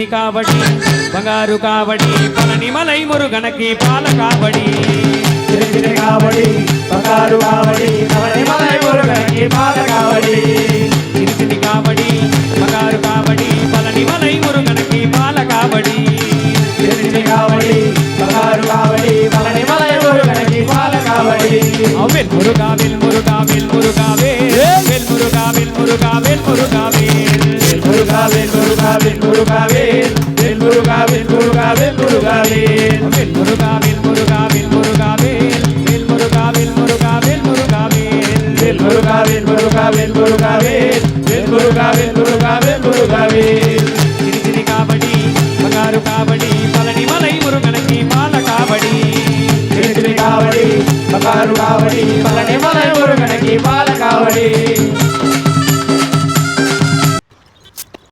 சின்னி காவடி பங்காரு காவடி பழனிமலை முருகனுக்கு பால காவடி சின்னி காவடி பங்காரு காவடி பழனிமலை முருகனுக்கு பால காவடி சின்னி காவடி பங்காரு காவடி பழனிமலை முருகனுக்கு பால காவடி சின்னி காவடி பங்காரு காவடி பழனிமலை முருகனுக்கு பால காவடி வேல் முருகாவில் முருகாவில் முருகாவேல் வேல் முருகாவில் முருகாவில் முருகாவேல் முருகாவேல் முருகாவேல் முருகாவேல் வேல் முருகாவேல் முருகாவேல் முருகாவேல் வேல் முருகாவில் முருகாவில் முருகாவேல் வேல் முருகாவில் முருகாவில் முருகாவேல் வேல் முருகாவேல் முருகாவேல் முருகாவேல் வேல் முருகாவேல் முருகாவேல் முருகாவேல் சின்னி காவடி பங்காரு காவடி பழனிமலை முருகனுக்கு பால காவடி சின்னி காவடி பங்காரு காவடி பழனிமலை முருகனுக்கு பால காவடி